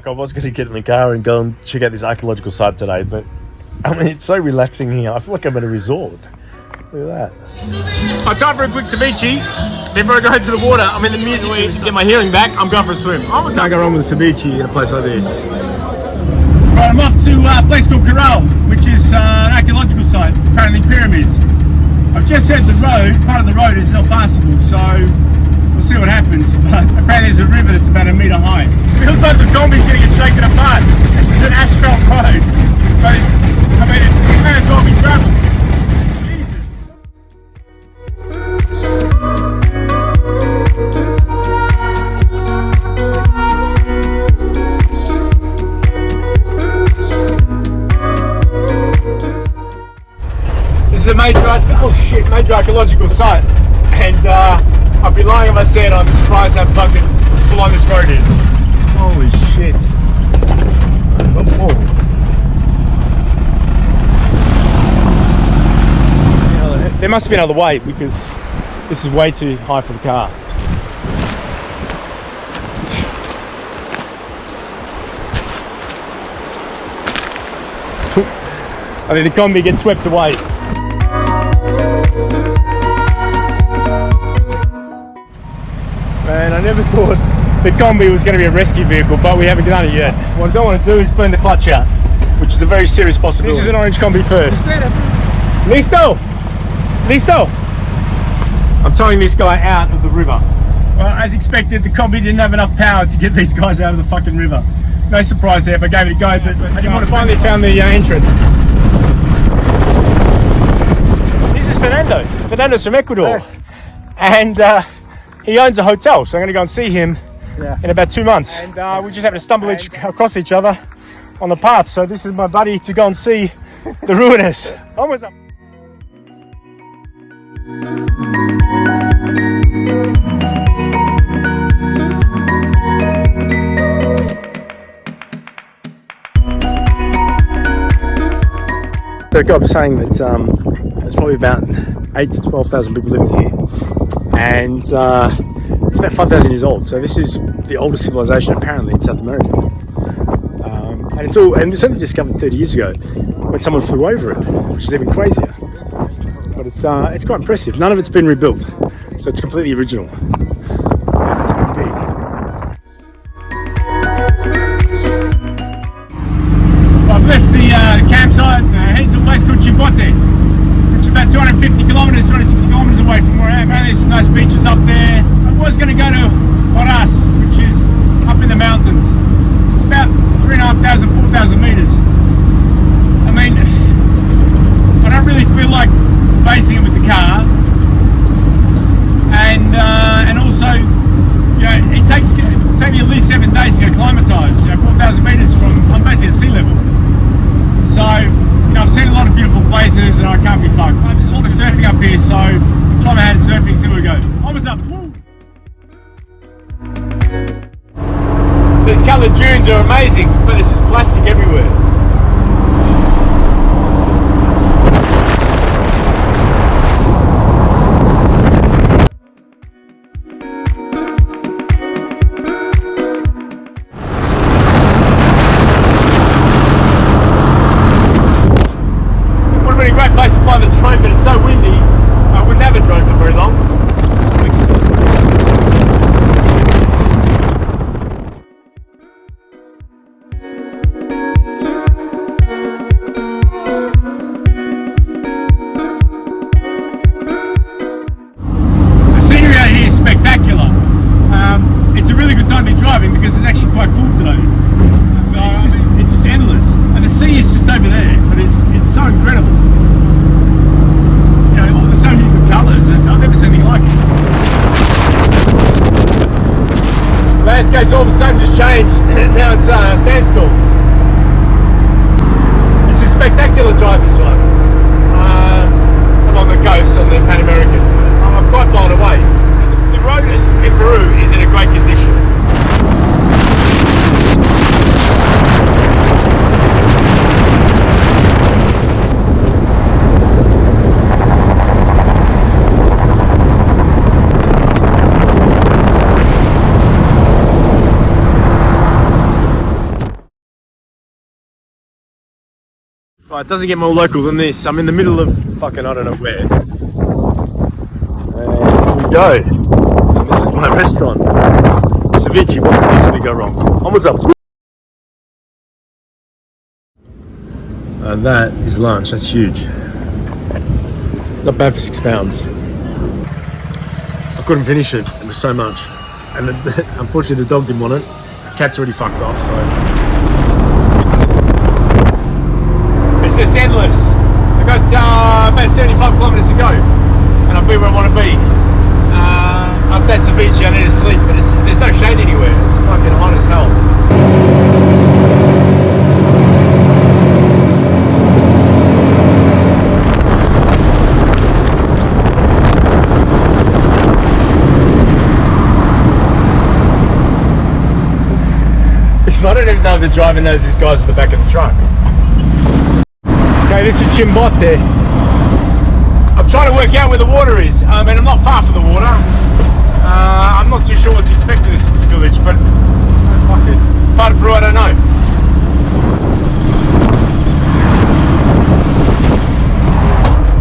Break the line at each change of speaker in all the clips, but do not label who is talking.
Like, I was going to get in the car and go and check out this archaeological site today, but I mean, it's so relaxing here. I feel like I'm at a resort. Look at that.
I'm going for a quick ceviche before I go into the water. I'm in the music to get my hearing back. I'm going for a swim. I can't go wrong with a ceviche in a place like this. Right, I'm off to a place called Corral, which is an archaeological site, apparently pyramids. I've just heard the road, part of the road is not passable, so we'll see what happens. But apparently there's a river that's about 1 metre high. Feels like the Kombi's going to get shaken apart. This is an asphalt road. But I mean, it may as well be travel. This is a major archaeological site, and I'd be lying if I said I'm surprised how fucking full on this road is. Holy shit. Oh. There must be another way because this is way too high for the car. I think the Kombi gets swept away. Man, I never thought the Kombi was going to be a rescue vehicle, but we haven't done it yet. What I don't want to do is burn the clutch out, which is a very serious possibility. This is an orange Kombi first. Listo! Listo! I'm towing this guy out of the river. Well, as expected, the Kombi didn't have enough power to get these guys out of the fucking river. No surprise there if I gave it a go, but I didn't want to finally found the entrance. This is Fernando. Fernando's from Ecuador. And he owns a hotel, so I'm going to go and see him in about 2 months. And we just happened to stumble across each other on the path. So this is my buddy to go and see the ruins. Almost up. So the guy was saying that there's probably about 8,000 to 12,000 people living here, and it's about 5,000 years old. So this is the oldest civilization apparently in South America, and it's only discovered 30 years ago when someone flew over it, which is even crazier. But it's quite impressive. None of it's been rebuilt, so it's completely original. Yeah, it's pretty big. I've left the campsite and headed to a place called Chimbote, which is about 250 kilometres, 260 kilometres away from where I am. Apparently there's some nice beaches up there. I was going to go to Horas, which is up in the mountains. It's about 3,500, 4,000 metres. I mean, I don't really feel like facing it with the car, and also, you know, it takes me at least 7 days to get acclimatised. You know, 4,000 metres I'm basically at sea level. So, you know, I've seen a lot of beautiful places and I can't be fucked. There's a lot of surfing up here, so try my hand at surfing, see where we go. Almost up. Woo! These coloured dunes are amazing, but there's just plastic everywhere. Place to fly the drone, but it's so windy, I wouldn't have a drone for very long. The scenery out here is spectacular. It's a really good time to be driving because it's actually quite cool today. So it's just endless, and the sea is just over there, but it's so incredible. There's so many different colours, I've never seen anything like it. The landscape's all of a sudden just changed, now it's sandstorms. It's a spectacular drive, this one, along the coast on the Panamerican. I'm quite blown away. The road in Peru is in a great condition. Right, it doesn't get more local than this. I'm in the middle of fucking, I don't know where. And here we go. And this is my restaurant. Ceviche, what could possibly go wrong? What's up? And that is lunch, that's huge. Not bad for £6. I couldn't finish it, it was so much. And unfortunately the dog didn't want it. The cat's already fucked off, so. It's just endless. I've got about 75 kilometres to go. And I'll be where I want to be. Up that ceviche, I need to sleep, but there's no shade anywhere. It's fucking hot as hell. I don't even know if the driver knows these guys at the back of the truck. Okay, this is Chimbote. I'm trying to work out where the water is. I mean, I'm not far from the water. I'm not too sure what to expect of this village, but fuck it. It's part of Peru, I don't know.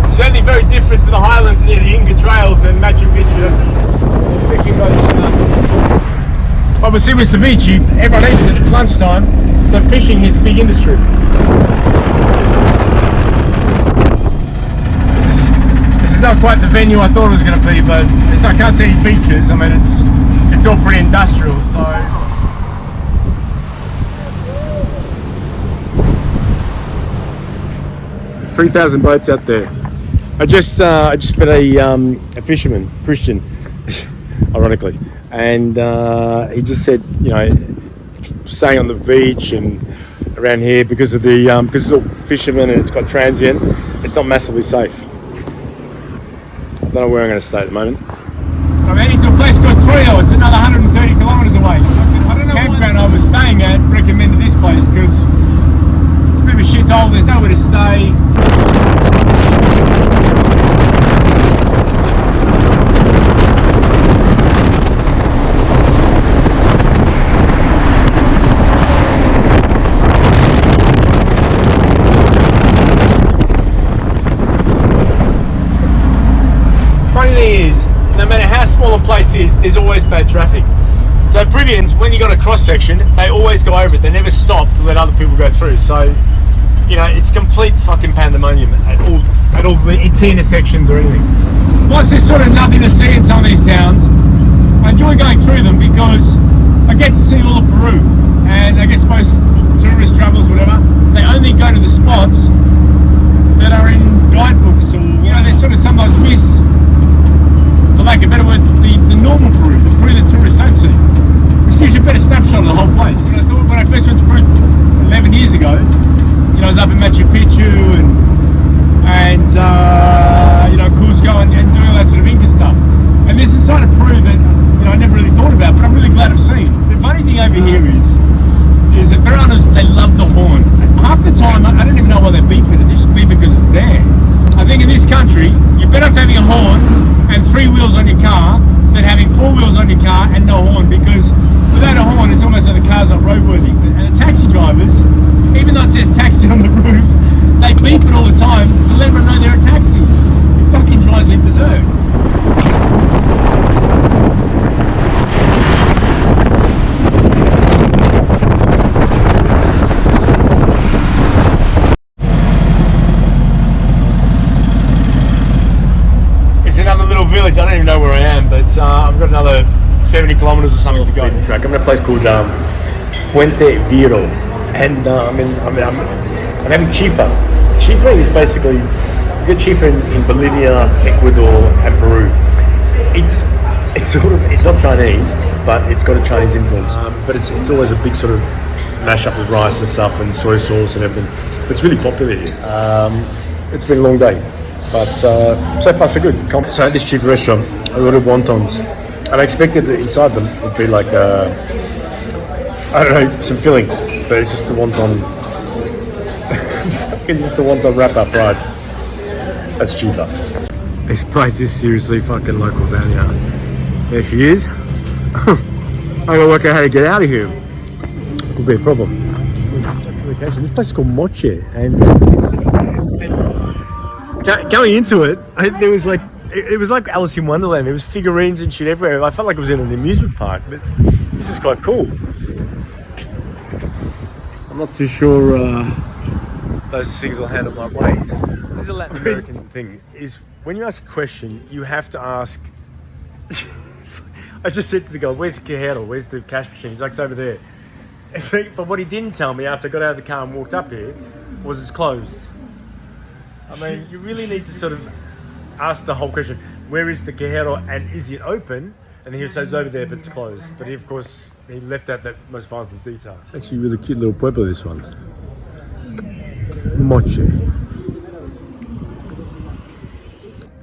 Certainly very different to the highlands near the Inca Trails and Machu Picchu, that's for sure. Obviously with ceviche, everyone eats it at lunchtime, so fishing is a big industry. This is not quite the venue I thought it was going to be, but I can't see any beaches. I mean, it's all pretty industrial, so. 3,000 boats out there. I just met a fisherman, Christian, ironically. And he just said, you know, staying on the beach and around here because it's all fishermen and it's got transient, it's not massively safe. I don't know where I'm going to stay at the moment. I'm heading to a place called Trujillo. It's another 130 kilometres away. I don't know the campground I was staying at recommended this place because it's a bit of a shithole. There's nowhere to stay. Funny thing is, no matter how small a place is, there's always bad traffic. So Peruvians, when you got a cross section, they always go over it. They never stop to let other people go through. So, you know, it's complete fucking pandemonium at all the intersections or anything. Whilst there's sort of nothing to see in some of these towns, I enjoy going through them because I get to see all of Peru. And I guess most tourist travelers, whatever, they only go to the spots that are in guidebooks, or, you know, they sort of sometimes miss, for lack of a better word, the normal Peru, the Peru that tourists don't see. Which gives you a better snapshot of the whole place. And I thought when I first went to Peru 11 years ago, you know, I was up in Machu Picchu and you know, Cusco and doing all that sort of Inca stuff. And there's a side of Peru that, you know, I never really thought about, but I'm really glad I've seen. The funny thing over here is that Peruanos, they love the horn. Half the time, I don't even know why they beep it. They just beep it because it's there. I think in this country, you're better off having a horn and 3 wheels on your car than having 4 wheels on your car and no horn, because without a horn, it's almost like the car's not roadworthy. And the taxi drivers, even though it says taxi on the roof, they beep it all the time to let everyone know they're a taxi. It fucking drives me berserk. Village. I don't even know where I am, but I've got another 70 kilometers or something to go. Track. I'm in a place called Puente Viro, and I'm having chifa. Chifa is basically, you get chifa in Bolivia, Ecuador, and Peru. It's not Chinese, but it's got a Chinese influence. But it's always a big sort of mashup with rice and stuff and soy sauce and everything. But it's really popular here. It's been a long day. But so far so good. So at this cheap restaurant, I ordered wontons, and I expected that inside them would be like I don't know, some filling, but it's just the wonton. It's just a wonton wrapper fried. That's cheaper. This place is seriously fucking local down here. There she is. I gotta work out how to get out of here. Could be a problem. This place is called Moche, and
going into it, there was like it was like Alice in Wonderland. There was figurines and shit everywhere. I felt like I was in an amusement park, but this is quite cool. I'm not too sure those things will handle my weight. This is a Latin American thing. Is when you ask a question, you have to ask. I just said to the guy, "Where's the cajero? Where's the cash machine?" He's like, "It's over there." But what he didn't tell me after I got out of the car and walked up here was it's closed. I mean, you really need to sort of ask the whole question, where is the cajero and is it open? And he says it's over there, but it's closed. But he, of course, he left out that most vital detail. It's actually a really cute little pueblo, this one. Moche.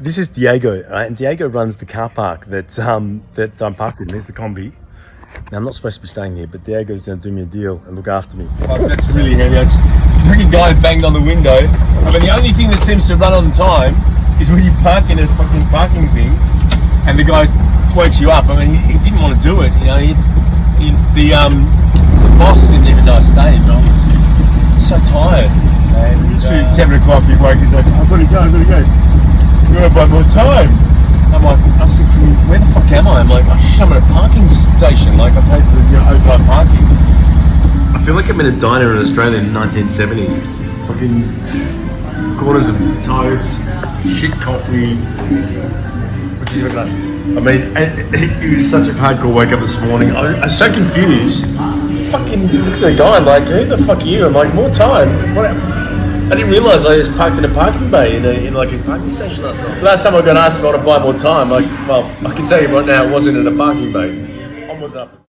This is Diego, right? And Diego runs the car park that I'm parked in. There's the Kombi. Now, I'm not supposed to be staying here, but Diego's going to do me a deal and look after me.
Oh, that's really handy. The freaking guy banged on the window. I mean, the only thing that seems to run on time is when you park in a fucking parking thing and the guy wakes you up. I mean, he didn't want to do it. You know, the boss didn't even know I stayed. But I'm so tired. And literally at 7 o'clock, he woke. He's like, I've got to go. You want to buy more time? I'm like, I was thinking, where the fuck am I? I'm like, oh shit, I'm at a parking station. Like, I paid for overnight parking. I feel like I'm in a diner in Australia in the 1970s. Fucking corners of toast, shit coffee. What did you have?
I mean, it was such a hardcore wake up this morning. I was so confused. Fucking look at the guy, I'm like, who the fuck are you? I'm like, more time? What? I didn't realise I was parked in a parking bay in like a parking station or something. Last time I got asked if I want to buy more time, like, well, I can tell you right now, it wasn't in a parking bay. I was up.